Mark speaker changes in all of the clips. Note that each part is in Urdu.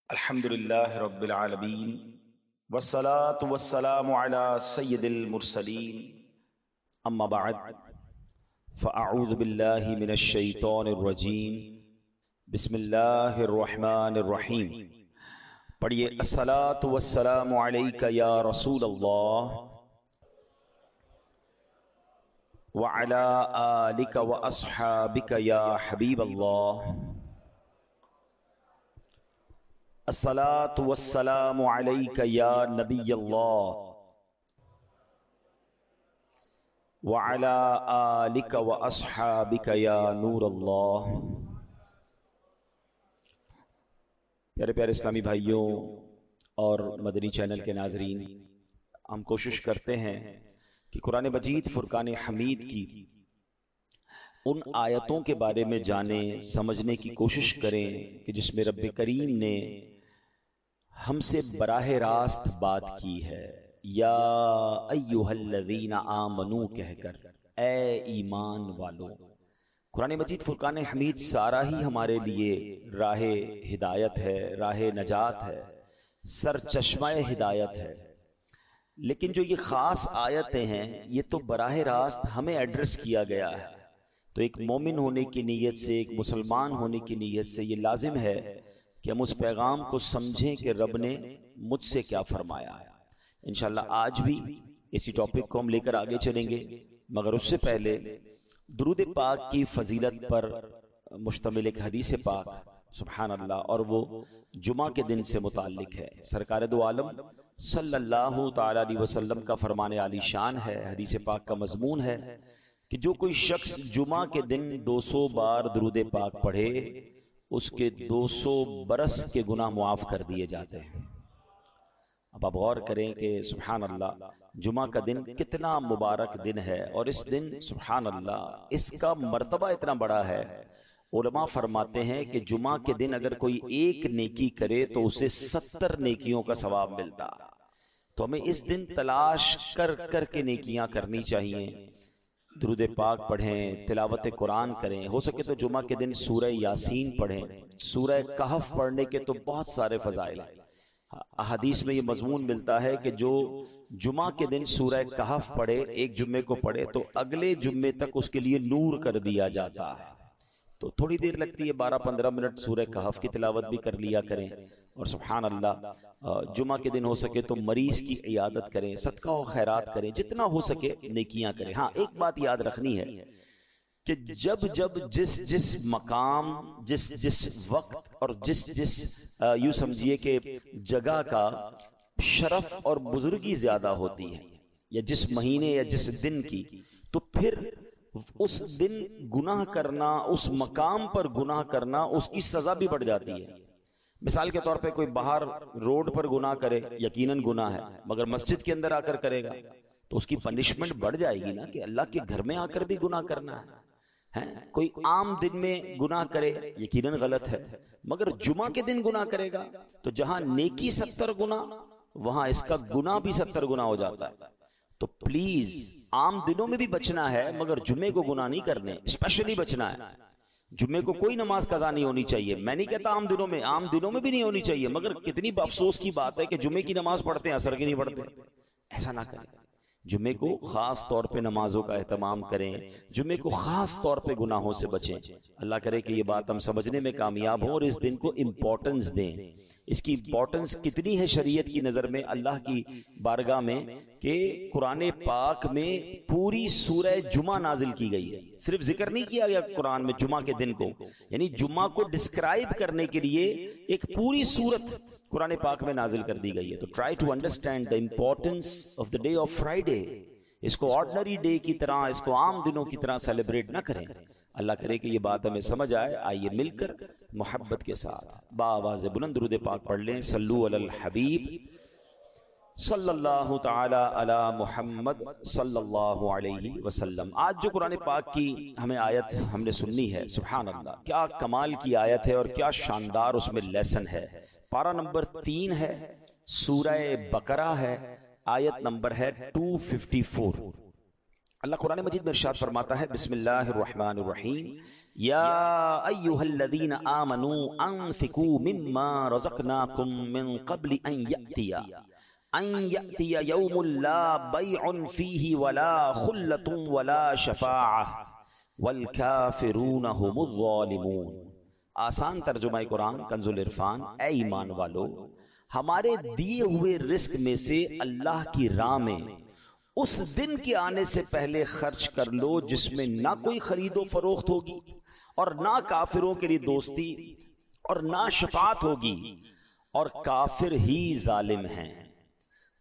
Speaker 1: الحمد لله رب العالمين والصلاة والسلام على سيد المرسلين أما بعد فأعوذ بالله من الشيطان الرجيم بسم الله الرحمن الرحيم پڑھیے الصلاة والسلام عليك يا رسول الله وعلى آلك وأصحابك يا حبيب الله الصلاة والسلام عليك يا نبي الله وعلى آلك وأصحابك يا نور الله۔ پیارے پیارے اسلامی بھائیوں اور مدنی چینل کے ناظرین، ہم کوشش کرتے ہیں کہ قرآن مجید فرقان حمید کی ان آیتوں کے بارے میں جانیں، سمجھنے کی کوشش کریں کہ جس میں رب کریم نے ہم سے براہ راست بات کی ہے، یا ایھا الذین آمنو کہہ کر، اے ایمان والو۔ قرآن مجید فرقان حمید سارا ہی ہمارے لیے راہ ہدایت ہے، راہ نجات ہے، سرچشمہ ہدایت ہے، لیکن جو یہ خاص آیتیں ہیں یہ تو براہ راست ہمیں ایڈریس کیا گیا ہے۔ تو ایک مومن ہونے کی نیت سے، ایک مسلمان ہونے کی نیت سے یہ لازم ہے کہ ہم اس پیغام کو سمجھیں کہ رب نے مجھ سے کیا فرمایا ہے۔ انشاءاللہ آج بھی اسی ٹاپک کو ہم لے کر آگے چلیں گے، مگر اس سے پہلے درود پاک کی فضیلت پر مشتمل ایک حدیث پاک، سبحان اللہ، اور وہ جمعہ کے دن سے متعلق ہے۔ سرکار دو عالم صلی اللہ تعالی علیہ وسلم کا فرمان عالی شان ہے، حدیث پاک کا مضمون ہے کہ جو کوئی شخص جمعہ کے دن 200 بار درود پاک پڑھے، اس کے 200 برس کے گناہ معاف کر دیے جاتے ہیں۔ اب آپ غور کریں کہ سبحان اللہ، جمعہ کا دن کتنا مبارک دن ہے، اور اس دن سبحان اللہ اس کا مرتبہ اتنا بڑا ہے۔ علماء فرماتے ہیں کہ جمعہ کے دن اگر کوئی ایک نیکی کرے تو اسے 70 نیکیوں کا ثواب ملتا۔ تو ہمیں اس دن تلاش کر کر کے نیکیاں کرنی چاہیے، درود پاک پڑھیں، تلاوت قرآن کریں، ہو سکے تو جمعہ کے دن سورہ یاسین پڑھیں۔ سورہ کہف پڑھنے کے تو بہت سارے فضائل ہیں۔ احادیث میں یہ مضمون ملتا ہے کہ جو جمعہ کے دن سورہ کہف پڑھے، ایک جمعے کو پڑھے، تو اگلے جمعے تک اس کے لیے نور کر دیا جاتا ہے۔ تو تھوڑی دیر لگتی ہے، 12-15 منٹ سورہ کہف کی تلاوت بھی کر لیا کریں، اور سبحان اللہ جمعہ کے دن ہو سکے تو مریض کی عیادت کریں، صدقہ و خیرات کریں، جتنا ہو سکے نیکیاں کریں۔ ہاں ایک بات یاد رکھنی ہے کہ جب جس مقام، جس وقت اور جس یوں سمجھیے کہ جگہ کا شرف اور بزرگی زیادہ ہوتی ہے، یا جس مہینے یا جس دن کی، تو پھر اس دن گناہ کرنا، اس مقام پر گناہ کرنا، اس کی سزا بھی بڑھ جاتی ہے۔ مثال کے طور پہ کوئی باہر روڈ پر گناہ کرے، یقیناً گناہ ہے، مگر مسجد کے اندر آ کر کرے گا تو اس کی پنشمنٹ بڑھ جائے گی نا، کہ اللہ کے گھر میں آ کر بھی گناہ کرنا ہے۔ کوئی عام دن میں گناہ کرے، یقیناً غلط ہے، مگر جمعہ کے دن گناہ کرے گا تو جہاں نیکی 70 گنا، وہاں اس کا گناہ بھی 70 گنا ہو جاتا ہے۔ تو پلیز عام دنوں میں بھی بچنا ہے، مگر جمعے کو گناہ نہیں کرنے، اسپیشلی بچنا ہے۔ جمعے کو کوئی نماز قضا نہیں ہونی چاہیے، میں نہیں کہتا عام دنوں میں بھی نہیں ہونی چاہیے، مگر کتنی افسوس کی بات ہے کہ جمعے کی نماز پڑھتے ہیں، عصر کی نہیں پڑھتے۔ ایسا نہ کریں، جمعے کو خاص طور پہ نمازوں کا اہتمام کریں، جمعے کو خاص طور پہ گناہوں سے بچیں۔ اللہ کرے کہ یہ بات ہم سمجھنے میں کامیاب ہوں اور اس دن کو امپورٹنس دیں۔ اس کی امپورٹنس کتنی ہے شریعت کی نظر میں، اللہ کی بارگاہ میں، کہ قرآن پاک میں پوری سورہ جمعہ نازل کی گئی ہے۔ صرف ذکر نہیں کیا گیا قرآن میں جمعہ کے دن کو، یعنی جمعہ کو ڈسکرائب کرنے کے لیے ایک پوری سورت قرآن پاک میں نازل کر دی گئی ہے۔ تو try to understand the importance of the day of Friday. اس کو آرڈنری ڈے کی طرح، اس کو عام دنوں کی طرح سیلیبریٹ نہ کریں۔ اللہ کرے کہ یہ بات ہمیں سمجھ آئے۔ آئیے مل کر محبت کے ساتھ بآواز بلند درود پاک پڑھ لیں۔ صلو علی الحبیب صلی اللہ تعالی علی محمد صلی اللہ علیہ وسلم۔ آج جو قرآن پاک کی ہمیں آیت ہم نے سننی ہے، سبحان اللہ کیا کمال کی آیت ہے اور کیا شاندار اس میں لیسن ہے۔ پارہ نمبر 3 ہے، سورہ بقرہ ہے، آیت نمبر ہے 254۔ اللہ قرآن مجید میں ارشاد فرماتا ہے بسم اللہ الرحمن الرحیم یا ایہا الذین آمنوا انفقوا مما رزقناکم من قبل ان یأتی یوم لا بیع فیہ ولا خلة ولا شفاعہ والکافرون هم الظالمون۔ آسان ترجمہ قرآن کنز العرفان، اے ایمان والو ہمارے دیے ہوئے رزق میں سے اللہ کی راہ میں اس دن کے آنے سے پہلے خرچ کر لو جس میں نہ کوئی خرید و فروخت ہوگی اور نہ کافروں کے لیے دوستی اور نہ شفاعت ہوگی اور کافر ہی ظالم ہیں۔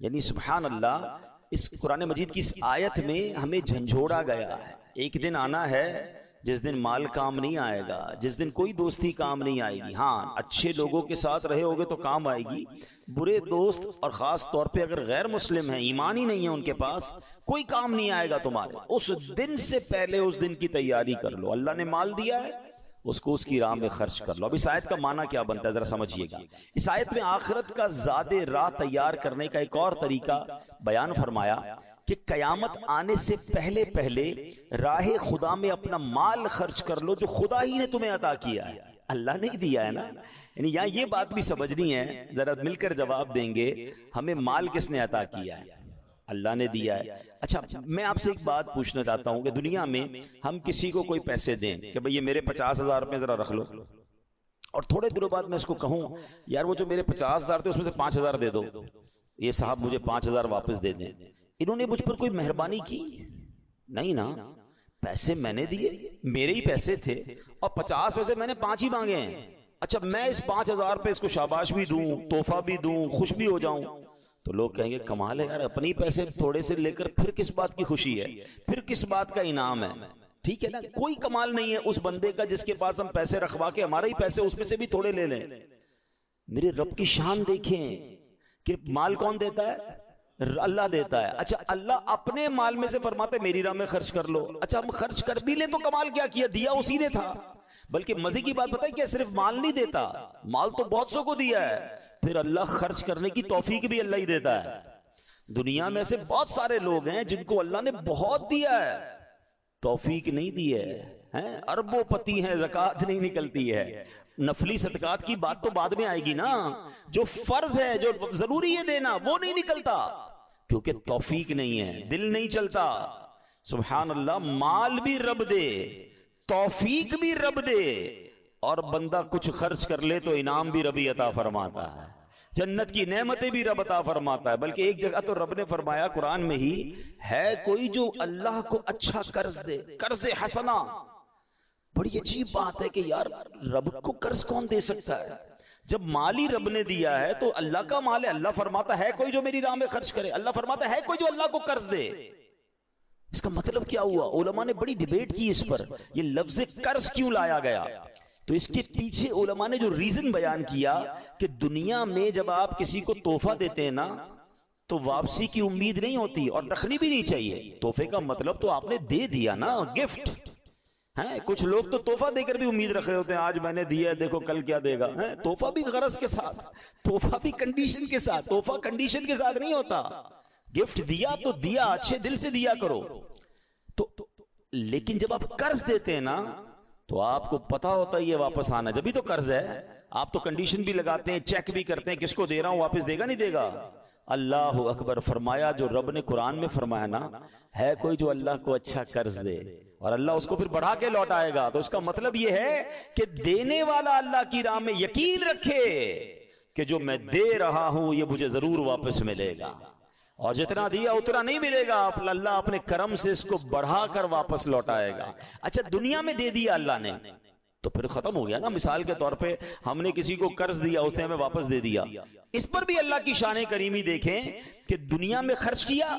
Speaker 1: یعنی سبحان اللہ، اس قرآن مجید کی اس آیت میں ہمیں جھنجھوڑا گیا ہے۔ ایک دن آنا ہے جس دن مال کام نہیں آئے گا، جس دن کوئی دوستی کام نہیں آئے گی۔ ہاں، اچھے لوگوں کے ساتھ رہے ہوگے تو کام آئے گی، برے دوست اور خاص طور پہ اگر غیر مسلم ہیں، ایمان ہی نہیں ہے ان کے پاس، کوئی کام نہیں آئے گا تمہارے۔ اس دن سے پہلے اس دن کی تیاری کر لو۔ اللہ نے مال دیا ہے، اس کو اس کی راہ میں خرچ کر لو۔ اب اس آیت کا معنی کیا بنتا ہے ذرا سمجھیے گا۔ اس آیت میں آخرت کا زاد راہ تیار کرنے کا ایک اور طریقہ بیان فرمایا کہ قیامت آنے سے پہلے پہلے راہ خدا میں اپنا مال خرچ کر لو جو خدا ہی نے تمہیں عطا کیا ہے، اللہ نے ہی دیا ہے نا۔ یعنی یہاں یہ بات بھی سمجھنی ہے، ذرا مل کر جواب دیں گے، ہمیں مال کس نے عطا کیا ہے؟ اللہ نے دیا ہے۔ اچھا، میں آپ سے ایک بات پوچھنا چاہتا ہوں کہ دنیا میں ہم کسی کو کوئی پیسے دیں کہ بھئی یہ میرے 50,000 روپے ذرا رکھ لو، اور تھوڑے دنوں بعد میں اس کو کہوں یار وہ جو میرے 50,000 تھے اس میں سے 5,000 دے دو، یہ صاحب مجھے 5,000 واپس دے دیں، انہوں نے مجھ پر کوئی مہربانی کی؟ نہیں نا، پیسے میں نے دیے، میرے ہی پیسے تھے، اور 50 میں سے میں نے 5 ہی مانگے ہیں۔ اچھا، میں اس 5,000 پہ اس کو شاباش بھی دوں، تحفہ بھی دوں، خوش بھی ہو جاؤں، تو لوگ کہیں گے کمال ہے یار، اپنی پیسے تھوڑے سے لے کر پھر کس بات کی خوشی ہے، پھر کس بات کا انعام ہے؟ ٹھیک ہے نا، کوئی کمال نہیں ہے اس بندے کا جس کے پاس ہم پیسے رکھوا کے ہمارے ہی پیسے اس میں سے بھی تھوڑے لے لیں۔ میرے رب کی شان دیکھیں کہ مال کون دیتا ہے؟ اللہ دیتا ہے۔ اچھا، اللہ اپنے مال میں سے فرماتے میری راہ میں خرچ کر لو۔ اچھا، ہم خرچ کر بھی لیں تو کمال کیا کیا، دیا اسی نے تھا۔ بلکہ مزے کی بات بتائیں کہ صرف مال نہیں دیتا، مال تو بہت سو کو دیا ہے، پھر اللہ خرچ کرنے کی توفیق بھی اللہ ہی دیتا ہے۔ دنیا میں ایسے بہت سارے لوگ ہیں جن کو اللہ نے بہت دیا ہے، توفیق نہیں دی ہے، اربوں پتی ہیں، زکوٰۃ نہیں نکلتی ہے۔ نفلی صدقات کی بات تو بعد میں آئے گی نا، جو فرض ہے، جو ضروری ہے دینا، وہ نہیں نکلتا کیونکہ توفیق نہیں ہے، دل نہیں چلتا۔ سبحان اللہ، مال بھی رب دے، توفیق بھی رب دے، اور بندہ کچھ خرچ کر لے تو انعام بھی ربی عطا فرماتا ہے، جنت کی نعمتیں بھی رب عطا فرماتا ہے۔ بلکہ ایک جگہ تو رب نے فرمایا قرآن میں ہی، ہے کوئی جو اللہ کو اچھا قرض دے، قرض حسنہ۔ بڑی عجیب بات ہے کہ یار رب کو قرض کون دے سکتا ہے؟ جب مال ہی رب نے دیا ہے تو اللہ کا مال ہے، اللہ فرماتا ہے کوئی جو میری راہ میں خرچ کرے، اللہ فرماتا ہے کوئی جو اللہ کو قرض دے۔ اس کا مطلب کیا ہوا؟ علماء نے بڑی ڈیبیٹ کی اس پر، یہ لفظ قرض کیوں لایا گیا؟ تو اس کے پیچھے علماء نے جو ریزن بیان کیا کہ دنیا میں جب آپ کسی کو تحفہ دیتے ہیں نا تو واپسی کی امید نہیں ہوتی اور رکھنی بھی نہیں چاہیے۔ تحفے کا مطلب تو آپ نے دے دیا نا، گفٹ ہے۔ کچھ لوگ تو تحفہ دے کر بھی امید رکھ رہے ہوتے ہیں، آج میں نے دیا ہے دیکھو کل کیا دے گا۔ تحفہ بھی غرض کے ساتھ، تحفہ بھی کنڈیشن کے ساتھ، تحفہ کنڈیشن کے ساتھ نہیں ہوتا۔ گفٹ دیا تو دیا، اچھے دل سے دیا کرو۔ تو لیکن جب آپ قرض دیتے ہیں نا تو آپ کو پتا ہوتا ہے یہ واپس آنا، جبھی تو قرض ہے۔ آپ تو کنڈیشن بھی لگاتے ہیں، چیک بھی کرتے ہیں، کس کو دے رہا ہوں، واپس دے گا نہیں دے گا۔ اللہ اکبر، فرمایا جو رب نے قرآن میں فرمایا نا، ہے کوئی جو اللہ کو اچھا قرض دے اور اللہ اس کو پھر بڑھا کے لوٹائے گا، تو اس کا مطلب یہ ہے کہ دینے والا اللہ کی راہ میں یقین رکھے کہ جو میں دے رہا ہوں یہ مجھے ضرور واپس ملے گا، اور جتنا دیا اتنا نہیں ملے گا، اللہ اپنے کرم سے اس کو بڑھا کر واپس لوٹائے گا۔ اچھا، دنیا میں دے دیا اللہ نے تو پھر ختم ہو گیا نا۔ مثال کے طور پہ ہم نے کسی کو قرض دیا، اس نے ہمیں واپس دے دیا، اس پر بھی اللہ کی شان کریمی دیکھیں کہ دنیا میں خرچ کیا،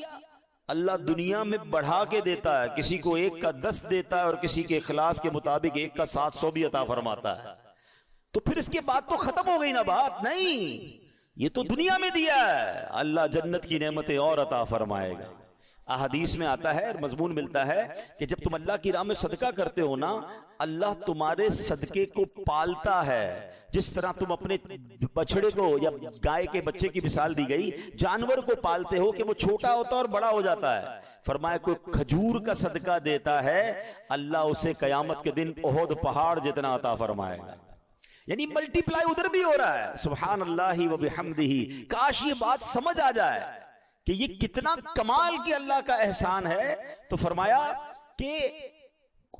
Speaker 1: اللہ دنیا میں بڑھا کے دیتا ہے، کسی کو 1 کا 10 دیتا ہے اور کسی کے اخلاص کے مطابق 1 کا 700 بھی عطا فرماتا ہے۔ تو پھر اس کے بعد تو ختم ہو گئی نا بات؟ نہیں، یہ تو دنیا میں دیا ہے، اللہ جنت کی نعمتیں اور عطا فرمائے گا۔ احادیث میں آتا ہے اور مضمون ملتا ہے کہ جب تم اللہ کی راہ میں صدقہ کرتے ہو نا، اللہ تمہارے صدقے کو پالتا ہے، جس طرح تم اپنے بچڑے کو یا گائے کے بچے کی مثال دی گئی، جانور کو پالتے ہو کہ وہ چھوٹا ہوتا ہے اور بڑا ہو جاتا ہے۔ فرمایا کوئی کھجور کا صدقہ دیتا ہے، اللہ اسے قیامت کے دن احد پہاڑ جتنا عطا فرمائے گا۔ یعنی ملٹی پلائی ادھر بھی ہو رہا ہے۔ سبحان اللہ و بحمدہ، کاش یہ بات سمجھ آ جائے کہ یہ کتنا کمال کی اللہ کا احسان ہے۔ تو فرمایا کہ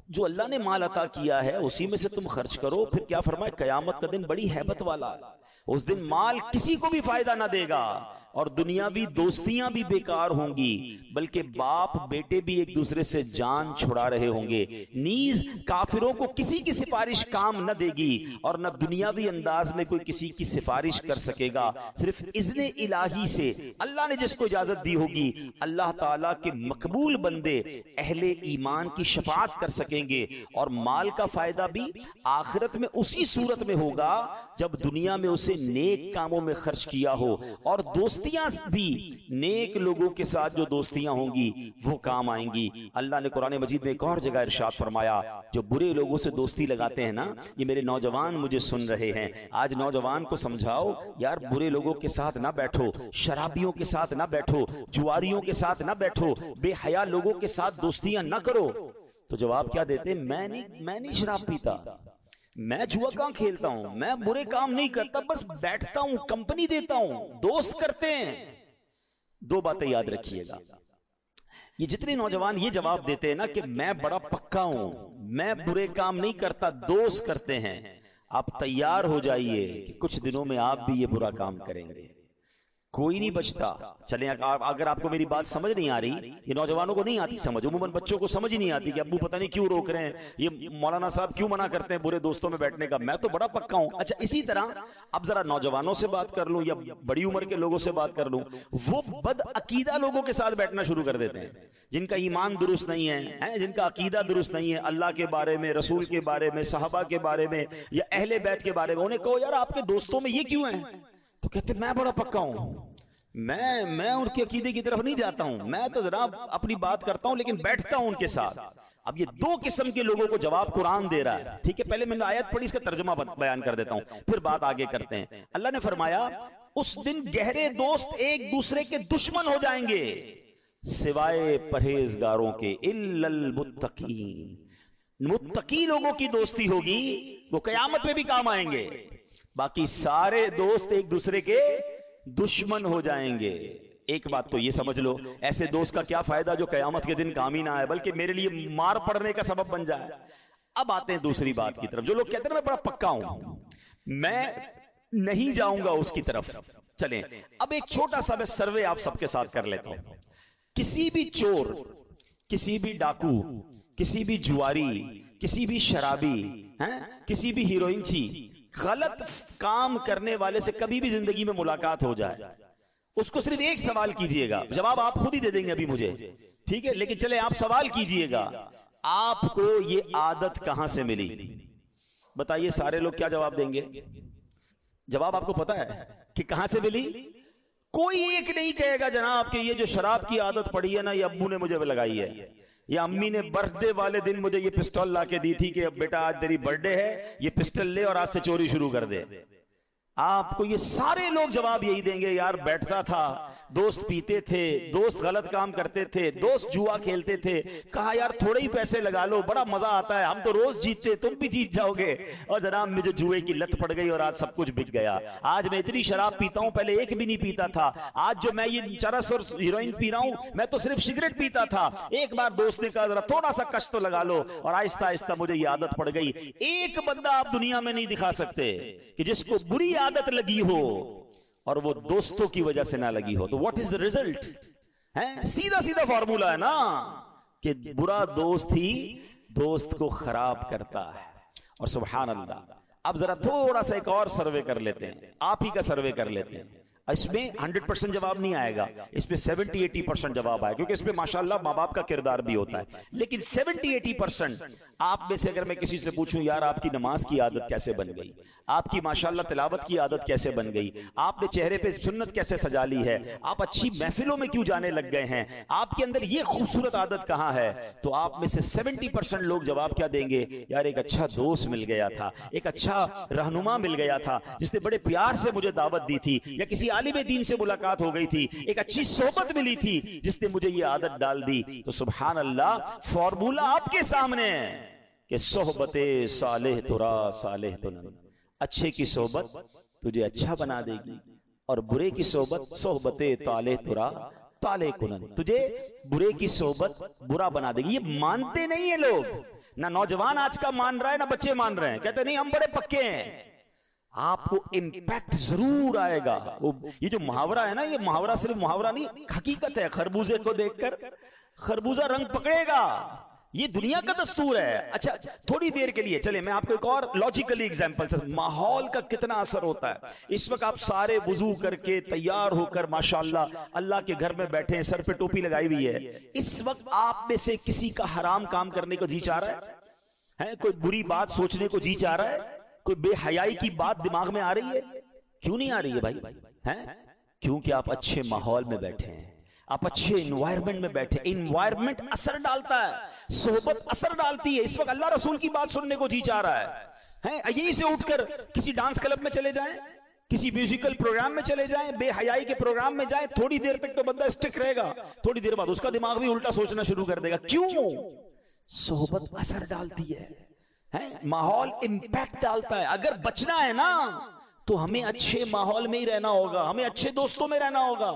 Speaker 1: جو اللہ نے مال عطا کیا ہے اسی میں سے تم خرچ کرو۔ پھر کیا فرمایا، قیامت کا دن بڑی ہیبت والا ہے، اس دن مال کسی کو بھی فائدہ نہ دے گا اور دنیاوی دوستیاں بھی بیکار ہوں گی، بلکہ باپ بیٹے بھی ایک دوسرے سے جان چھڑا رہے ہوں گے۔ نیز کافروں کو کسی کی سفارش کام نہ دے گی اور نہ دنیاوی انداز میں کوئی کسی کی سفارش کر سکے گا، صرف اذن الہی سے اللہ نے جس کو اجازت دی ہوگی۔ اللہ تعالیٰ کے مقبول بندے اہل ایمان کی شفاعت کر سکیں گے، اور مال کا فائدہ بھی آخرت میں اسی صورت میں ہوگا جب دنیا میں اسے نیک کاموں میں خرچ کیا ہو، اور دوستیاں بھی نیک لوگوں کے ساتھ جو دوستیاں ہوں گی وہ کام آئیں گی۔ اللہ نے قرآن مجید میں ایک اور جگہ ارشاد فرمایا، جو برے لوگوں سے دوستی لگاتے ہیں نا، یہ میرے نوجوان مجھے سن رہے ہیں، آج نوجوان کو سمجھاؤ یار برے لوگوں کے ساتھ نہ بیٹھو، شرابیوں کے ساتھ نہ بیٹھو، جواریوں کے ساتھ نہ بیٹھو، بے حیا لوگوں کے ساتھ دوستیاں نہ کرو۔ تو جواب کیا دیتے، میں نہیں شراب پیتا، میں جوا کہاں کھیلتا ہوں، میں برے کام نہیں کرتا، بس بیٹھتا ہوں، کمپنی دیتا ہوں، دوست کرتے ہیں۔ دو باتیں یاد رکھیے گا، یہ جتنے نوجوان یہ جواب دیتے ہیں نا کہ میں بڑا پکا ہوں، میں برے کام نہیں کرتا، دوست کرتے ہیں، آپ تیار ہو جائیے کہ کچھ دنوں میں آپ بھی یہ برا کام کریں گے، کوئی نہیں بچتا۔ چلیں اگر آپ کو میری بات سمجھ نہیں آ رہی، یہ نوجوانوں کو نہیں آتی سمجھ، عموماً بچوں کو سمجھ ہی نہیں آتی کہ ابو پتہ نہیں کیوں روک رہے ہیں، یہ مولانا صاحب کیوں منع کرتے ہیں برے دوستوں میں بیٹھنے کا، میں تو بڑا پکا ہوں۔ اچھا اسی طرح اب ذرا نوجوانوں سے بات کر لوں یا بڑی عمر کے لوگوں سے بات کر لوں، وہ بد عقیدہ لوگوں کے ساتھ بیٹھنا شروع کر دیتے ہیں، جن کا ایمان درست نہیں ہے، جن کا عقیدہ درست نہیں ہے، اللہ کے بارے میں، رسول کے بارے میں، صحابہ کے بارے میں یا اہل بیت کے بارے میں، انہیں کہو یار آپ کے دوستوں میں یہ کیوں ہیں، تو کہتے میں بڑا پکا ہوں، میں ان کے عقیدے کی طرف نہیں جاتا ہوں، میں تو جناب اپنی بات کرتا ہوں لیکن بیٹھتا ہوں ان کے ساتھ۔ اب یہ دو قسم کے لوگوں کو جواب قرآن دے رہا ہے، ٹھیک ہے؟ پہلے میں نے آیت پڑھی، اس کا ترجمہ بیان کر دیتا ہوں، پھر بات آگے کرتے ہیں۔ اللہ نے فرمایا اس دن گہرے دوست ایک دوسرے کے دشمن ہو جائیں گے سوائے پرہیزگاروں کے، الا المتقین، متقی لوگوں کی دوستی ہوگی، وہ قیامت میں بھی کام آئیں گے، باقی سارے دوست ایک دوسرے کے دشمن ہو جائیں گے۔ ایک بات تو یہ سمجھ لو، ایسے دوست کا کیا فائدہ جو قیامت کے دن کام ہی نہ آئے بلکہ میرے لیے مار پڑنے کا سبب بن جائے۔ اب آتے ہیں دوسری بات کی طرف، جو لوگ کہتے ہیں میں بڑا پکا ہوں، میں نہیں جاؤں گا اس کی طرف۔ چلیں اب ایک چھوٹا سا میں سروے آپ سب کے ساتھ کر لیتا ہوں۔ کسی بھی چور، کسی بھی ڈاکو، کسی بھی جواری، کسی بھی شرابی، کسی بھی ہیروئنچی، غلط کام کرنے والے سے کبھی بھی زندگی میں ملاقات ہو جائے، اس کو صرف ایک سوال کیجئے گا، جواب آپ خود ہی دے دیں گے ابھی مجھے، ٹھیک ہے؟ لیکن چلے آپ سوال کیجئے گا، آپ کو یہ عادت کہاں سے ملی؟ بتائیے سارے لوگ کیا جواب دیں گے؟ جواب آپ کو پتا ہے کہ کہاں سے ملی؟ کوئی ایک نہیں کہے گا جناب کہ یہ جو شراب کی عادت پڑی ہے نا یہ ابو نے مجھے لگائی ہے، یا امی نے برتھ ڈے والے دن مجھے یہ پسٹل لا کے دی تھی کہ بیٹا آج تیری برتھ ڈے ہے، یہ پسٹل لے اور آج سے چوری شروع کر دے۔ آپ کو یہ سارے لوگ جواب یہی دیں گے، یار بیٹھتا تھا، دوست پیتے تھے، دوست غلط کام کرتے تھے، دوست جوا کھیلتے تھے، کہا یار تھوڑے ہی پیسے لگا لو، بڑا مزہ آتا ہے، ہم تو روز جیتتے، تم بھی جیت جاؤ گے، اور جناب مجھے جوئے کی لت پڑ گئی اور آج سب کچھ بک گیا، آج میں اتنی شراب پیتا ہوں، پہلے ایک بھی نہیں پیتا تھا، آج جو میں یہ چرس اور ہیروئن پی رہا ہوں، میں تو صرف سگریٹ پیتا تھا، ایک بار دوست نے کہا ذرا تھوڑا سا کش تو لگا لو، اور آہستہ آہستہ مجھے یہ عادت پڑ گئی۔ ایک بندہ آپ دنیا میں نہیں دکھا سکتے کہ جس کو بری عادت لگی ہو اور وہ دوستوں کی وجہ سے نہ لگی ہو، تو واٹ از دا ریزلٹ؟ سیدھا سیدھا فارمولا ہے نا کہ برا دوست ہی دوست کو خراب کرتا ہے۔ اور سبحان اللہ، اب ذرا تھوڑا سا ایک اور سروے کر لیتے ہیں، آپ ہی کا سروے کر لیتے ہیں۔ اس میں 100% جواب نہیں آئے گا، اس پہ 70-80% جواب آئے، کیونکہ اس پہ ماشاءاللہ ماں باپ کا کردار بھی ہوتا ہے. لیکن 70-80% آپ میں سے اگر میں کسی سے پوچھوں یار آپ کی نماز کی عادت کیسے بن گئی، آپ کی ماشاءاللہ تلاوت کی عادت کیسے بن گئی، آپ نے چہرے پہ سنت کیسے سجا لی ہے، آپ اچھی محفلوں میں کیوں جانے لگ گئے ہیں، آپ کے اندر یہ خوبصورت عادت کہاں ہے، تو آپ میں سے 70% لوگ جواب کیا دیں گے، یار ایک اچھا دوست مل گیا تھا، ایک اچھا رہنما مل گیا تھا جس نے بڑے پیار سے مجھے دعوت دی تھی، یا کسی عالم دین سے ملاقات ہو گئی تھی، ایک اچھی صحبت ملی تھی جس نے مجھے یہ عادت ڈال دی. تو سبحان اللہ، فارمولا آپ کے سامنے ہے کہ صحبت صالح ترا صالح تنم، اچھے کی صحبت تجھے اچھا بنا دے گی، اور برے کی صحبت طالح ترا طالح کنن، تجھے برے کی صحبت برا بنا دے گی. یہ مانتے نہیں ہیں لوگ، نہ نوجوان آج کا مان رہا ہے نہ بچے مان رہے ہیں، کہتے نہیں ہم بڑے پکے ہیں. آپ کو امپیکٹ ضرور آئے گا. یہ جو محاورہ ہے نا، یہ محاورہ صرف محاورہ نہیں، حقیقت ہے. خربوزے کو دیکھ کر خربوزہ رنگ پکڑے گا، یہ دنیا کا دستور ہے. اچھا تھوڑی دیر کے لیے چلیں میں آپ کو ایک اور لاجیکلی ایگزامپل سے، ماحول کا کتنا اثر ہوتا ہے. اس وقت آپ سارے وضو کر کے تیار ہو کر ماشاءاللہ اللہ کے گھر میں بیٹھے ہیں، سر پہ ٹوپی لگائی ہوئی ہے. اس وقت آپ میں سے کسی کا حرام کام کرنے کو جی چاہ رہا ہے؟ کوئی بری بات سوچنے کو جی چاہ رہا ہے؟ کوئی بے حیائی کی بات دماغ میں آ رہی ہے؟ کیوں نہیں آ رہی ہے بھائی؟ کیونکہ آپ اچھے ماحول میں بیٹھے ہیں، آپ اچھے انوائرمنٹ میں بیٹھے. انوائرمنٹ اثر ڈالتا ہے، صحبت اثر ڈالتی ہے. اس وقت اللہ رسول کی بات سننے کو جی چاہ رہا ہے، یہیں سے اٹھ کر کسی ڈانس کلب میں چلے جائیں، کسی میوزیکل پروگرام میں چلے جائیں، بے حیائی کے پروگرام میں جائیں، تھوڑی دیر تک تو بندہ اسٹک رہے گا، تھوڑی دیر بعد اس کا دماغ بھی الٹا سوچنا شروع کر دے گا. کیوں؟ صحبت اثر ڈالتی ہے، ماحول امپیکٹ ڈالتا ہے. اگر بچنا ہے نا تو ہمیں اچھے ماحول میں ہی رہنا ہوگا، ہمیں اچھے دوستوں میں رہنا ہوگا.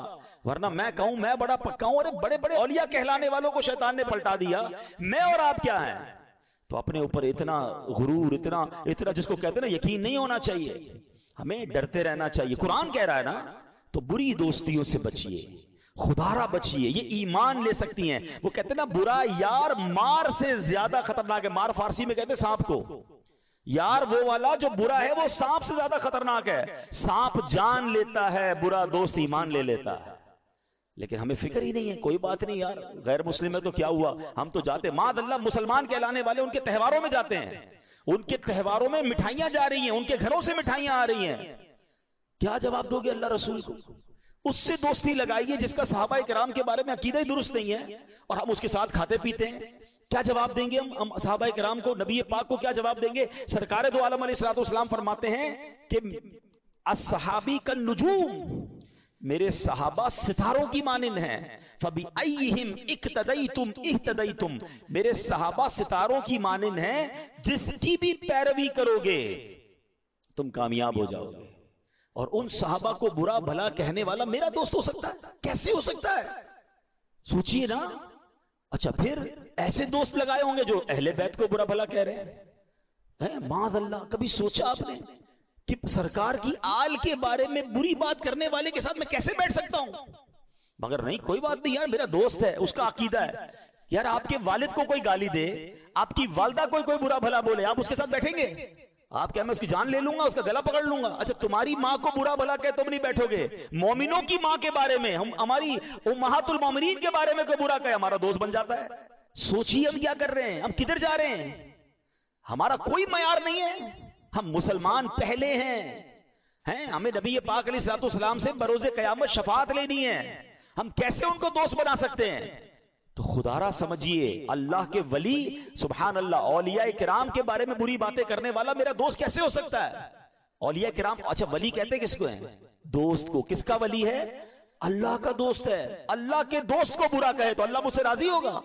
Speaker 1: ورنہ میں کہوں میں بڑا پکا ہوں، ارے بڑے بڑے اولیاء کہلانے والوں کو شیطان نے پلٹا دیا، میں اور آپ کیا ہیں؟ تو اپنے اوپر اتنا غرور، اتنا جس کو کہتے ہیں نا یقین نہیں ہونا چاہیے. ہمیں ڈرتے رہنا چاہیے. قرآن کہہ رہا ہے نا تو بری دوستیوں سے بچیے، خدارہ بچیے، یہ ایمان لے سکتی ہیں. وہ کہتے ہیں نا برا یار مار سے زیادہ خطرناک ہے. مار فارسی میں کہتے ہیں سانپ کو. یار وہ والا جو برا ہے وہ سانپ سے زیادہ خطرناک ہے. سانپ جان لیتا ہے، برا دوست ایمان لے لیتا ہے. لیکن ہمیں فکر ہی نہیں ہے. کوئی بات نہیں یار، غیر مسلم ہے تو کیا ہوا، ہم تو جاتے. معاذ اللہ مسلمان کہلانے والے ان کے تہواروں میں جاتے ہیں، ان کے تہواروں میں مٹھائیاں جا رہی ہیں، ان کے گھروں سے مٹھائیاں آ رہی ہیں. کیا جواب دو گے اللہ رسول کو؟ اس سے دوستی لگائیے جس کا صحابہ کرام کے بارے میں عقیدہ ہی درست نہیں ہے اور ہم اس کے ساتھ کھاتے پیتے ہیں. کیا جواب دیں گے ہم صحابہ کرام کو، نبی پاک کو کیا جواب دیں گے؟ سرکار دو عالم علیہ الصلوۃ والسلام فرماتے ہیں کہ الصحابی کالنجوم، میرے صحابہ ستاروں کی مانند ہیں. فَبِأَيِّهِمْ اِقْتَدَيْتُمْ اِهْتَدَيْتُمْ، میرے صحابہ ستاروں کی مانند ہیں، جس کی بھی پیروی کرو گے تم کامیاب ہو جاؤ گے. اور ان صحابہ کو برا بھلا کہنے والا میرا دوست ہو سکتا ہے؟ کیسے ہو سکتا ہے؟ سوچئے نا. اچھا پھر ایسے دوست لگائے ہوں گے جو اہل بیت کو برا بھلا کہہ رہے ہیں. معاذ اللہ. کبھی سوچا آپ نے کہ سرکار کی آل کے بارے میں بری بات کرنے والے کے ساتھ میں کیسے بیٹھ سکتا ہوں؟ مگر نہیں، کوئی بات نہیں یار، میرا دوست ہے، اس کا عقیدہ ہے. یار آپ کے والد کو کوئی گالی دے، آپ کی والدہ کوئی برا بھلا بولے، آپ اس کے ساتھ بیٹھیں گے؟ آپ کیا میں اس کی جان لے لوں گا، اس کا گلا پکڑ لوں گا؟ اچھا تمہاری ماں کو برا بھلا کہ تم نہیں بیٹھو گے، مومنوں کی ماں کے بارے میں، ہماری امہات المومنین کے بارے میں کوئی برا کہے ہمارا دوست بن جاتا ہے. سوچیے ہم کیا کر رہے ہیں، ہم کدھر جا رہے ہیں؟ ہمارا کوئی معیار نہیں ہے. ہم مسلمان پہلے ہیں، ہمیں نبی پاک علیہ الصلوۃ والسلام سے بروز قیامت شفاعت لینی ہے. ہم کیسے ان کو دوست بنا سکتے ہیں؟ تو خدا را سمجھیے، اللہ کے ولی سبحان اللہ اولیاء کرام کے بارے میں بری باتیں کرنے والا میرا دوست کیسے ہو سکتا ہے؟ اولیاء کرام، اچھا ولی کہتے کس کو ہیں؟ دوست کو. کس کا ولی ہے؟ اللہ کا دوست ہے. اللہ کے دوست کو برا کہے تو اللہ مجھ سے راضی ہوگا؟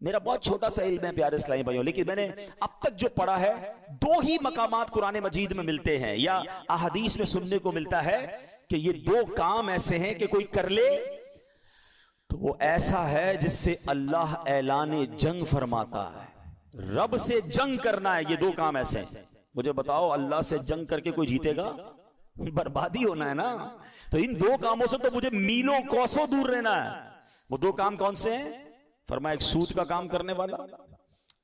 Speaker 1: میرا بہت چھوٹا سا علم ہے پیارے اسلامی بھائیوں، لیکن میں نے اب تک جو پڑھا ہے، دو ہی مقامات قرآن مجید میں ملتے ہیں یا احادیث میں سننے کو ملتا ہے کہ یہ دو کام ایسے ہیں کہ کوئی کر لے تو وہ ایسا ہے جس سے اللہ اعلان جنگ فرماتا ہے. رب سے جنگ کرنا ہے، یہ دو کام ایسے ہیں. مجھے بتاؤ اللہ سے جنگ کر کے کوئی جیتے گا؟ بربادی ہونا ہے نا. تو ان دو کاموں سے تو مجھے میلوں کوسوں دور رہنا ہے. وہ دو کام کون سے ہیں؟ فرمایا ایک سود کا کام کرنے والا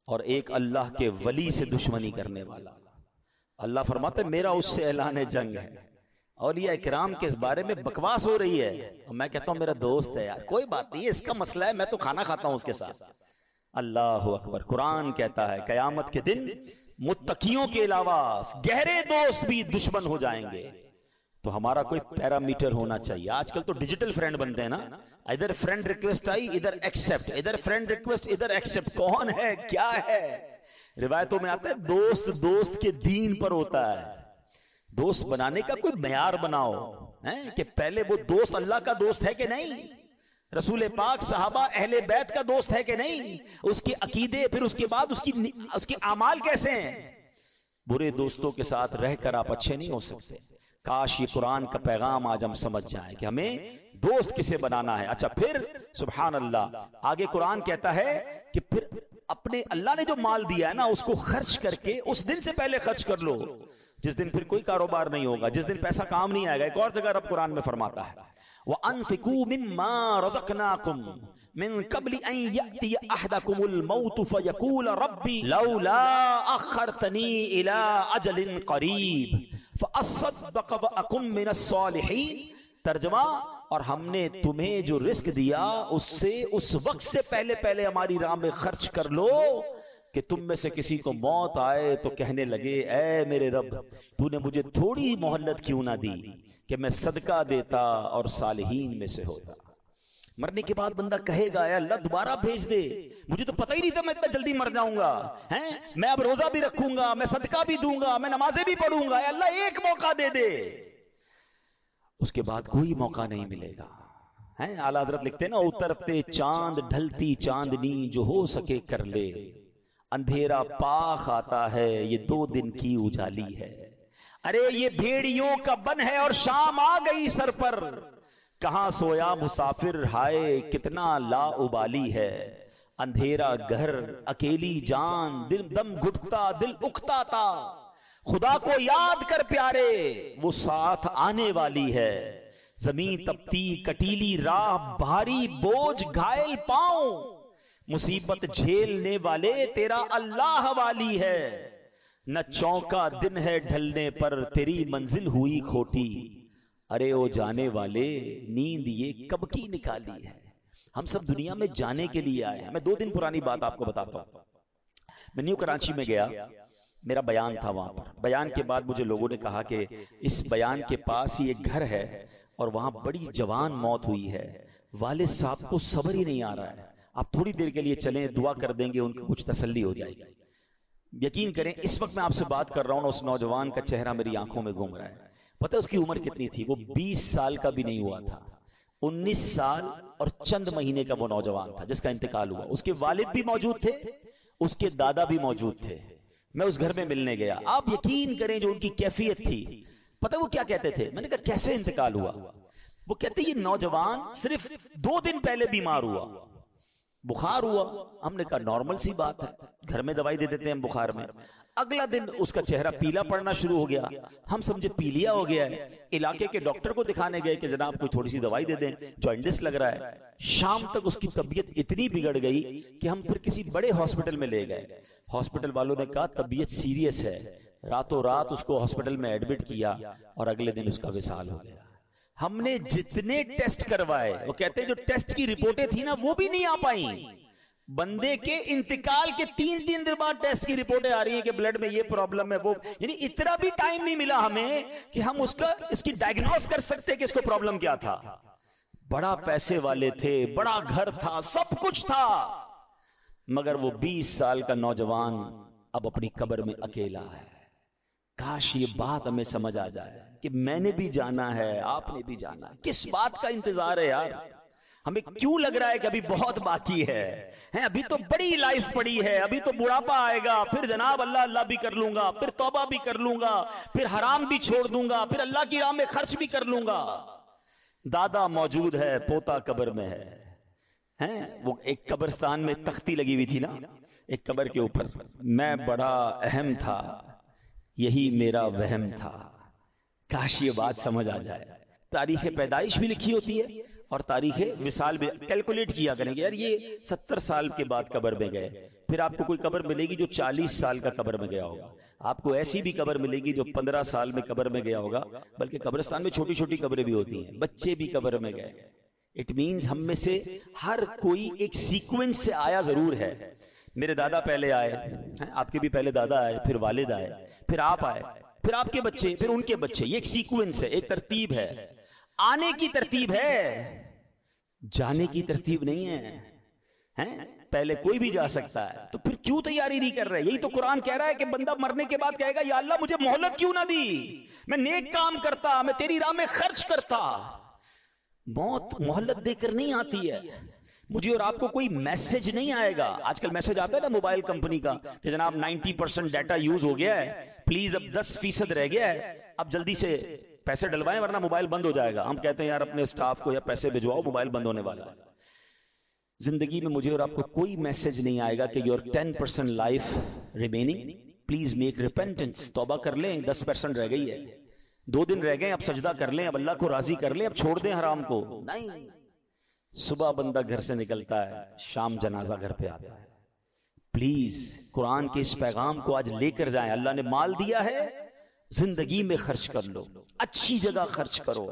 Speaker 1: اور ایک اللہ کے ولی سے دشمنی کرنے والا. اللہ فرماتا ہے میرا اس سے اعلان جنگ ہے. اولیاء کرام کے بارے میں بکواس ہو رہی ہے اور میں کہتا ہوں میرا دوست ہے یار، کوئی بات نہیں، اس کا مسئلہ ہے، میں تو کھانا کھاتا ہوں اس کے ساتھ۔ اللہ اکبر۔ قرآن کہتا ہے قیامت کے دن متقیوں کے علاوہ گہرے دوست بھی دشمن ہو جائیں گے۔ تو ہمارا کوئی پیرامیٹر ہونا چاہیے۔ آج کل تو ڈیجیٹل فرینڈ بنتے ہیں نا، ادھر فرینڈ ریکویسٹ آئی ادھر ایکسپٹ، ادھر فرینڈ ریکویسٹ ادھر ایکسپٹ، کون ہے کیا ہے؟ روایتوں میں آتا ہے دوست دوست کے دین پر ہوتا ہے۔ دوست بنانے کا کوئی معیار بناؤ کہ پہلے وہ دوست اللہ کا دوست ہے کہ نہیں، رسول پاک صحابہ اہل بیت کا دوست ہے کہ نہیں، اس کے عقیدے، پھر اس کے بعد اس کے اعمال کیسے ہیں۔ برے دوستوں کے ساتھ رہ کر آپ اچھے نہیں ہو سکتے۔ کاش یہ قرآن کا پیغام آج ہم سمجھ جائیں کہ ہمیں دوست کسے بنانا ہے۔ اچھا پھر سبحان اللہ آگے قرآن کہتا ہے کہ پھر اپنے اللہ نے جو مال دیا ہے نا اس کو خرچ کر کے اس دن سے پہلے خرچ کر لو جس دن پھر کوئی کاروبار نہیں ہوگا، جس دن پیسہ کام نہیں آئے گا۔ ایک اور جگہ رب قرآن میں فرماتا ہے وَأَنفِقُوا مِمَّا رَزَقْنَاكُمْ من قبل ان یأتی احدکم الموت فیقول ربی لولا اخرتنی الى اجل قریب فاصدق واکن من الصالحین۔ ترجمہ، اور ہم نے تمہیں جو رزق دیا اس سے اس وقت سے پہلے پہلے ہماری راہ میں خرچ کر لو کہ تم میں سے کسی کو موت آئے تو کہنے لگے اے میرے رب تو نے مجھے تھوڑی مہلت کیوں نہ دی کہ میں صدقہ دیتا اور صالحین میں سے ہوتا۔ مرنے کے بعد بندہ کہے گا اے اللہ دوبارہ بھیج دے، مجھے تو پتہ ہی نہیں تھا میں اتنا جلدی مر جاؤں گا، میں اب روزہ بھی رکھوں گا، میں صدقہ بھی دوں گا، میں نمازیں بھی پڑھوں گا، اے اللہ ایک موقع دے دے۔ اس کے بعد کوئی موقع نہیں ملے گا۔ اعلیٰ حضرت لکھتے ہیں نا اترتے چاند ڈھلتی چاندنی جو ہو سکے کر لے، اندھیرا پاک آتا ہے یہ 2 دن کی اجالی ہے۔ ارے یہ بھیڑیوں کا بن ہے اور شام آ گئی سر پر، کہاں سویا مسافر ہائے کتنا لا ابالی ہے۔ اندھیرا گھر اکیلی جان دل دم گھٹتا دل اکتا تا، خدا کو یاد کر پیارے وہ ساتھ آنے والی ہے۔ زمین تپتی کٹیلی راہ بھاری بوجھ گھائل پاؤں، مصیبت جھیلنے والے تیرا اللہ والی ہے۔ نہ چونکا دن ہے ڈھلنے پر تیری منزل ہوئی کھوٹی، ارے او جانے والے نیند یہ کب کی نکالی ہے۔ ہم سب دنیا میں جانے کے لیے آئے ہیں۔ میں 2 دن پرانی بات آپ کو بتاتا ہوں۔ میں نیو کراچی میں گیا، میرا بیان تھا وہاں پر۔ بیان کے بعد مجھے لوگوں نے کہا کہ اس بیان کے پاس ہی ایک گھر ہے اور وہاں بڑی جوان موت ہوئی ہے، والد صاحب کو صبر ہی نہیں آ رہا ہے، آپ تھوڑی دیر کے لیے چلیں دعا کر دیں گے ان کو کچھ تسلی ہو جائے گی۔ یقین کریں اس وقت میں آپ سے بات کر رہا ہوں اس نوجوان کا چہرہ میری آنکھوں میں گھوم رہا ہے۔ پتہ ہے اس کی عمر کتنی تھی؟ وہ 20 سال کا بھی نہیں ہوا تھا، 19 سال اور چند مہینے کا وہ نوجوان تھا جس کا انتقال ہوا۔ اس کے والد بھی موجود تھے، اس کے دادا بھی موجود تھے۔ میں اس گھر میں ملنے گیا، آپ یقین کریں جو ان کی کیفیت تھی، پتہ وہ کیا کہتے تھے؟ میں نے کہا کیسے انتقال ہوا؟ وہ کہتے یہ نوجوان صرف 2 دن پہلے بیمار ہوا، بخار ہوا۔ ہم نے کہا نارمل سی بات ہے، گھر میں دوائی دے دیتے ہیں ہم بخار میں۔ اگلا دن اس کا چہرہ پیلا پڑنا شروع ہو گیا، ہم سمجھے پیلیا ہو گیا ہے، علاقے کے ڈاکٹر کو دکھانے گئے کہ جناب کوئی تھوڑی سی دوائی دے دیں، جوائنٹس لگ رہا ہے۔ شام تک اس کی طبیعت اتنی بگڑ گئی کہ ہم پھر کسی بڑے ہاسپٹل میں لے گئے۔ ہاسپٹل والوں نے کہا طبیعت سیریس ہے، راتوں رات اس کو ہاسپٹل میں ایڈمٹ کیا اور اگلے دن اس کا وصال ہو گیا۔ ہم نے جتنے ٹیسٹ کروائے، وہ کہتے ہیں جو ٹیسٹ کی رپورٹیں تھیں نا وہ بھی نہیں آ پائیں۔ بندے کے انتقال کے 3 دن بعد ٹیسٹ کی رپورٹیں آ رہی ہیں کہ بلڈ میں یہ پرابلم ہے، وہ یعنی اتنا بھی ٹائم نہیں ملا ہمیں کہ ہم اس کی ڈائگنوز کر سکتے کہ اس کو پرابلم کیا تھا۔ بڑا پیسے والے تھے، بڑا گھر تھا، سب کچھ تھا، مگر وہ 20 سال کا نوجوان اب اپنی قبر میں اکیلا ہے۔ کاش یہ بات ہمیں سمجھ آ جائے کہ میں نے بھی جانا ہے، آپ نے بھی جانا ہے، کس بات کا انتظار ہے یار؟ ہمیں کیوں لگ رہا ہے کہ ابھی بہت باقی ہے، ابھی تو بڑی لائف پڑی ہے، ابھی تو بڑھاپا آئے گا، پھر جناب اللہ اللہ بھی کر لوں گا، پھر توبہ بھی کر لوں گا، پھر حرام بھی چھوڑ دوں گا، پھر اللہ کی راہ میں خرچ بھی کر لوں گا۔ دادا موجود ہے، پوتا قبر میں ہے۔ وہ ایک قبرستان میں تختی لگی ہوئی تھی نا ایک قبر کے اوپر، میں بڑا اہم تھا یہی میرا وہم تھا۔ کاش یہ بات سمجھ آ جائے۔ تاریخ پیدائش بھی لکھی ہوتی ہے اور تاریخ وصال بھی کیلکولیٹ کیا کریں گے، یار یہ 70 سال کے بعد قبر میں گئے، پھر آپ کو کوئی قبر ملے گی جو 40 سال کا قبر میں گیا ہوگا، آپ کو ایسی بھی قبر ملے گی جو 15 سال میں قبر میں گیا ہوگا، بلکہ قبرستان میں چھوٹی چھوٹی قبریں بھی ہوتی ہیں، بچے بھی قبر میں گئے۔ اٹ مینز ہم میں سے ہر کوئی ایک سیکوینس سے آیا ضرور ہے۔ میرے دادا پہلے آئے، آپ کے بھی پہلے دادا آئے، پھر والد آئے، پھر آپ آئے، پھر آپ کے بچے، پھر ان کے بچے، یہ ایک سیکوینس ہے، ایک ترتیب ہے، آنے کی ترتیب ہے، جانے کی ترتیب نہیں ہے۔ پہلے کوئی بھی جا سکتا ہے، تو پھر کیوں تیاری نہیں کر رہے؟ یہی تو قرآن کہہ رہا ہے کہ بندہ مرنے کے بعد کہے گا یا اللہ مجھے مہلت کیوں نہ دی، میں نیک کام کرتا، میں تیری راہ میں خرچ کرتا۔ موت مہلت دے کر نہیں آتی ہے، مجھے اور آپ کو کوئی میسج نہیں آئے گا۔ آج کل میسج آتا ہے نا موبائل کمپنی کا کہ جناب 90% ڈیٹا یوز ہو گیا ہے، پلیز اب 10% رہ گیا ہے، اب جلدی سے پیسے ڈلوائیں ورنہ موبائل بند ہو جائے گا۔ ہم کہتے ہیں یار اپنے اسٹاف کو یا پیسے بھجواؤ، موبائل بند ہونے والا ہے۔ زندگی میں مجھے اور آپ کو کوئی میسج نہیں آئے گا کہ your 10% life remaining, please make repentance, توبہ کر لیں، 10% رہ گئی ہے، 2 دن رہ گئے، اب سجدہ کر لیں، اب اللہ کو راضی کر لیں، اب چھوڑ دیں حرام کو۔ نہیں، صبح بندہ گھر سے نکلتا ہے، شام جنازہ گھر پہ آتا ہے۔ پلیز قرآن کے اس پیغام کو آج لے کر جائیں۔ اللہ نے مال دیا ہے، زندگی میں خرچ کر لو، اچھی جگہ خرچ کرو،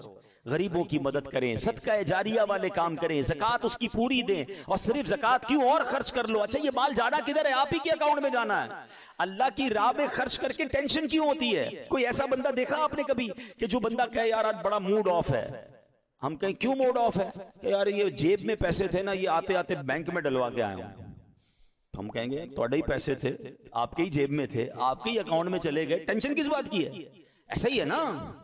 Speaker 1: غریبوں کی مدد کریں، صدقہ جاریہ والے کام کریں، زکوٰۃ اس کی پوری دیں، اور صرف زکوٰۃ کیوں اور خرچ کر لو۔ اچھا یہ مال جانا کدھر ہے؟ آپ ہی کے اکاؤنٹ میں جانا ہے۔ اللہ کی راہ میں خرچ کر کے ٹینشن کیوں ہوتی ہے؟ کوئی ایسا بندہ دیکھا آپ نے کبھی کہ جو بندہ کہے یار آج بڑا موڈ آف ہے؟ ہم کہیں کیوں موڈ آف ہے؟ کہ یار یہ جیب میں پیسے تھے نا، یہ آتے آتے بینک میں ڈلوا کے آیا ہوں۔ ہم کہیں گے تھوڑے ہی پیسے تھے، آپ کے ہی جیب میں تھے، آپ کے ہی اکاؤنٹ میں چلے گئے، ٹینشن کس بات کی ہے؟ ایسا ہی ہے نا،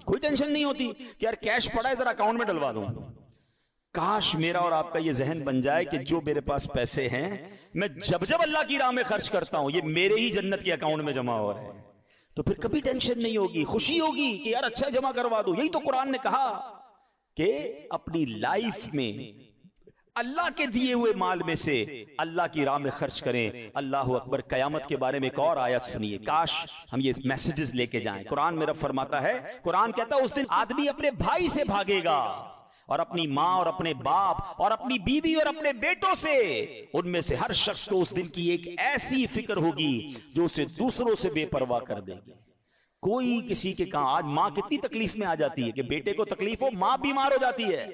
Speaker 1: کوئی ٹینشن نہیں ہوتی کہ یار کیش پڑا ہے ذرا اکاؤنٹ میں ڈلوا دوں۔ کاش میرا اور آپ کا یہ ذہن بن جائے کہ جو میرے پاس پیسے ہیں میں جب جب اللہ کی راہ میں خرچ کرتا ہوں یہ میرے ہی جنت کے اکاؤنٹ میں جمع ہو رہے ہیں، تو پھر کبھی ٹینشن نہیں ہوگی، خوشی ہوگی کہ یار اچھا جمع کروا دو۔ یہی تو قرآن نے کہا کہ اپنی لائف میں اللہ کے دیے ہوئے مال میں سے اللہ کی راہ میں خرچ کریں۔ اللہ اکبر۔ قیامت کے بارے میں ایک اور آیت سنیے، کاش ہم یہ میسیجز لے کے جائیں۔ قرآن میرا فرماتا ہے، قرآن کہتا ہے اس دن آدمی اپنے بھائی سے بھاگے گا، اور اپنی ماں اور اپنے باپ اور اپنی بیوی اور اپنے بیٹوں سے، ان میں سے ہر شخص کو اس دن کی ایک ایسی فکر ہوگی جو اسے دوسروں سے بے پرواہ کر دے گی۔ کوئی کسی کے کہاں، آج ماں کتنی تکلیف میں آ جاتی ہے کہ بیٹے کو تکلیف ہو، ماں بیمار ہو جاتی ہے،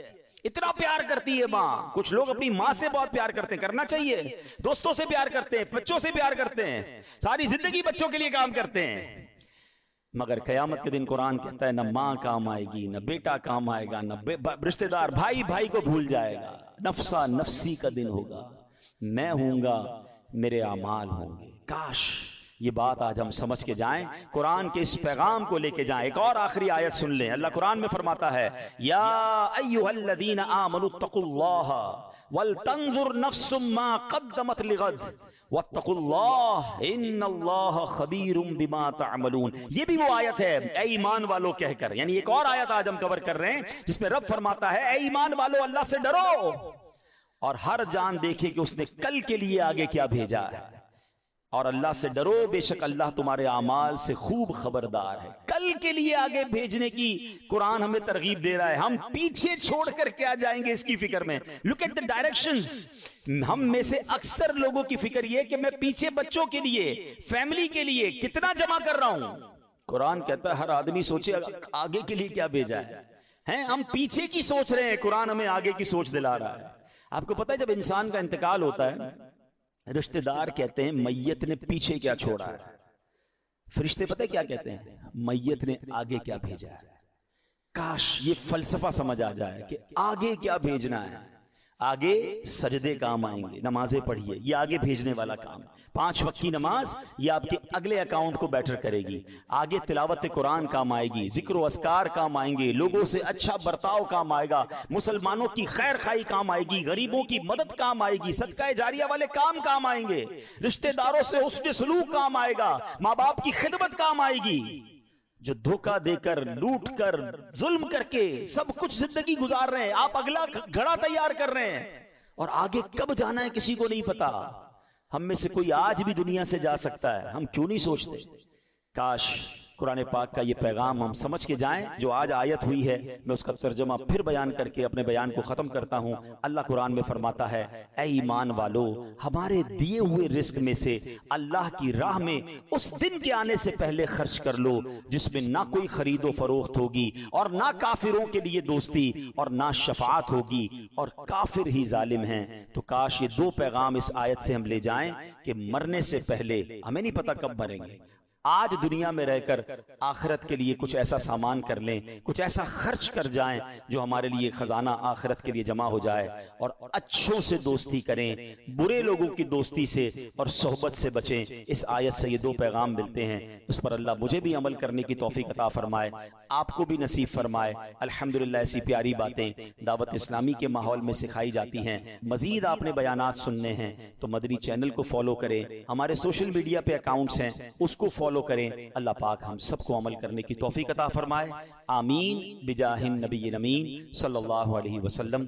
Speaker 1: اتنا پیار کرتی ہے ماں۔ کچھ لوگ اپنی ماں سے بہت پیار کرتے ہیں، کرنا چاہیے، دوستوں سے پیار کرتے ہیں، بچوں سے پیار کرتے ہیں، ساری زندگی بچوں کے لیے کام کرتے ہیں، مگر قیامت کے دن قرآن کہتا ہے نہ ماں کام آئے گی، نہ بیٹا کام آئے گا، نہ رشتہ دار، بھائی بھائی کو بھول جائے گا، نفسا نفسی کا دن ہوگا، میں ہوں گا میرے اعمال ہوں گے۔ کاش یہ بات آج ہم سمجھ کے جائیں، قرآن کے اس پیغام کو لے کے جائیں۔ ایک اور آخری آیت سن لیں، اللہ قرآن میں فرماتا ہے یا ایھا الذین آمنوا اتقوا اللہ ولتنظر نفس ما قدمت لغد واتقوا اللہ ان اللہ خبیر بما تعملون۔ یہ بھی وہ آیت ہے اے ایمان والو کہہ کر، یعنی ایک اور آیت آج ہم کور کر رہے ہیں جس میں رب فرماتا ہے اے ایمان والو اللہ سے ڈرو، اور ہر جان دیکھے کہ اس نے کل کے لیے آگے کیا بھیجا ہے، اور اللہ سے ڈرو بے شک اللہ تمہارے اعمال سے خوب خبردار ہے۔ کل کے لیے آگے بھیجنے کی قرآن ہمیں ترغیب دے رہا ہے، ہم پیچھے چھوڑ کر کیا جائیں گے اس کی فکر میں۔ Look at the directions. ہم میں سے اکثر لوگوں کی فکر یہ کہ میں پیچھے بچوں کے لیے، فیملی کے لیے کتنا جمع کر رہا ہوں۔ قرآن کہتا ہے ہر آدمی سوچے آگے کے لیے کیا بھیجا ہے، ہم پیچھے کی سوچ رہے ہیں، قرآن ہمیں آگے کی سوچ دلا رہا ہے۔ آپ کو پتہ ہے جب انسان کا انتقال ہوتا ہے، رشتہ دار کہتے ہیں میت نے پیچھے کیا چھوڑا ہے، فرشتے پتہ ہے کیا کہتے ہیں، میت نے آگے کیا بھیجا ہے۔ کاش یہ فلسفہ سمجھ آ جائے کہ آگے کیا بھیجنا ہے۔ آگے سجدے کام آئیں گے، نمازیں پڑھیے، یہ آگے بھیجنے والا کام۔ 5 وقت کی نماز یہ آپ کے اگلے اکاؤنٹ کو بیٹر کرے گی۔ آگے تلاوت قرآن کام آئے گی، ذکر و اذکار کام آئیں گے، لوگوں سے اچھا برتاؤ کام آئے گا، مسلمانوں کی خیر خائی کام آئے گی، غریبوں کی مدد کام آئے گی، صدقہ جاریہ والے کام آئیں گے، رشتہ داروں سے حسن سلوک کام آئے گا، ماں باپ کی خدمت کام آئے گی۔ جو دھوکہ دے کر، لوٹ کر، ظلم کر کے سب کچھ زندگی گزار رہے ہیں، آپ اگلا گھڑا تیار کر رہے ہیں، اور آگے کب جانا ہے کسی کو نہیں پتا۔ ہم میں سے کوئی آج بھی دنیا سے جا سکتا ہے، ہم کیوں نہیں سوچتے کاش قرآن پاک کا یہ پیغام ہم سمجھ کے جائیں. جو آج آیت ہوئی ہے میں اس کا ترجمہ پھر بیان کر کے اپنے بیان کو ختم کرتا ہوں. اللہ قرآن میں فرماتا ہے اے ایمان والو ہمارے دیے ہوئے رزق میں سے اللہ کی راہ میں اس دن کے آنے سے پہلے خرچ کر لو جس میں نہ کوئی خرید و فروخت ہوگی اور نہ کافروں کے لیے دوستی اور نہ شفاعت ہوگی اور کافر ہی ظالم ہیں. تو کاش یہ دو پیغام اس آیت سے ہم لے جائیں کہ مرنے سے پہلے ہمیں نہیں پتا کب مریں گے. آج دنیا میں رہ کر آخرت کے لیے کچھ ایسا سامان کر لیں, کچھ ایسا خرچ کر جائیں جو ہمارے لیے خزانہ آخرت کے لیے جمع ہو جائے. اور اچھوں سے دوستی کریں, برے لوگوں کی دوستی سے اور صحبت سے بچیں. اس آیت سے یہ دو پیغام ملتے ہیں. اس پر اللہ مجھے بھی عمل کرنے کی توفیق عطا فرمائے, آپ کو بھی نصیب فرمائے. الحمدللہ ایسی پیاری باتیں دعوت اسلامی کے ماحول میں سکھائی جاتی ہیں. مزید آپ نے بیانات سننے ہیں تو مدنی چینل کو فالو کریں, ہمارے سوشل میڈیا پہ اکاؤنٹس ہیں اس کو فالو کریں. اللہ پاک ہم سب کو عمل کرنے کی توفیق عطا فرمائے. آمین بجاہ النبی الامین صلی اللہ علیہ وسلم.